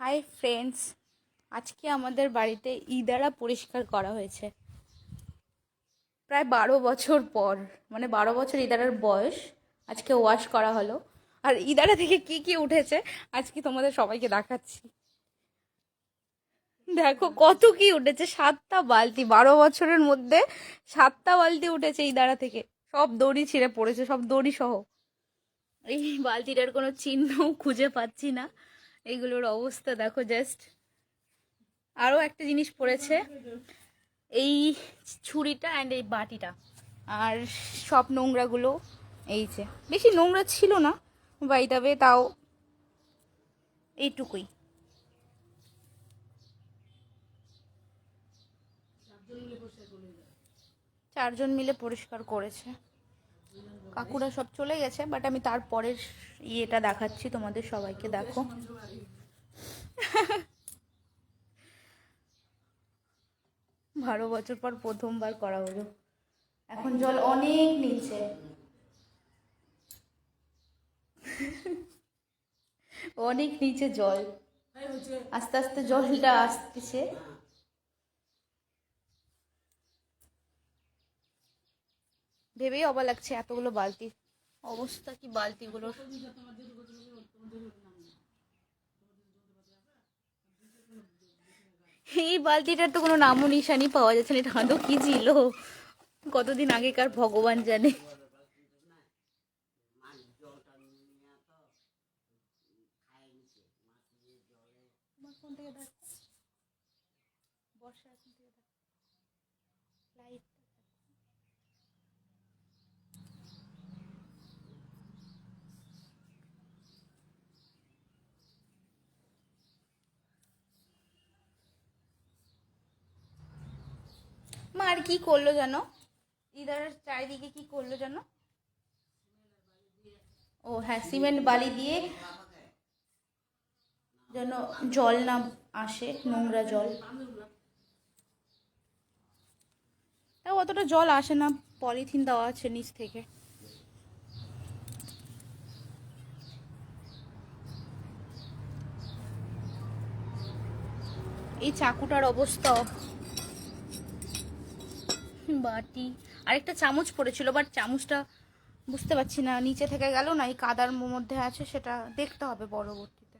Hi friends, আজকে আমাদের বাড়িতে ইদারা পরিষ্কার করা হয়েছে প্রায় 12 বছর পর। মানে 12 বছর ইদারার বয়স, আজকে ওয়াশ করা হলো। আর ইদারা থেকে কি কি উঠেছে আজকে তোমাদের সবাইকে দেখাচ্ছি। দেখো কত কি উঠেছে, 7টা বালতি, 12 বছরের মধ্যে 7টা বালতি উঠেছে ইদারা থেকে। সব দড়ি ছিঁড়ে পড়েছে, সব দড়ি সহ। এই বালতিটার কোনো চিহ্নও খুঁজে পাচ্ছি না। এইগুলোর অবস্থা দেখো জাস্ট। আরও একটা জিনিস পড়েছে, এই ছুরিটা অ্যান্ড এই বাটিটা। আর সব নোংরাগুলো এই যে, বেশি নোংরা ছিল না বাইদাবে, তাও এইটুকুই। চারজন মিলে পরিষ্কার করেছে। কাকুরা সব চলে গেছে, বাট আমি তারপরের ইয়েটা দেখাচ্ছি তোমাদের সবাইকে, দেখো। 12 বছর পর প্রথমবার করা হলো। এখন জল অনেক নিচে, অনেক নিচে জল। আস্তে আস্তে জলটা আসতেছে। ভেবেই অবাক লাগছে, এতগুলো বালতি অবস্থা কি বালতিগুলোর। এই বালতিটার তো কোনো নামও নিশানি পাওয়া যাচ্ছে না, এটা আদৌ কি ছিল, কতদিন আগেকার ভগবান জানে। মা আর কি করলো জানো, ইধার চারিদিকে কি করলো জানো? ও হ্যাঁ, সিমেন্ট বালি দিয়ে যেন জল না আসে, নোংরা জল। তাও অতটা জল আসে না, পলিথিন দেওয়া আছে নিচ থেকে। এই চাকুটার অবস্থা। বাটি, আরেকটা চামচ পড়েছিল, বাট চামচটা বুঝতে পারছি না, নিচে থেকে গেল না এই কাদার মধ্যে আছে, সেটা দেখতে হবে পরবর্তীতে।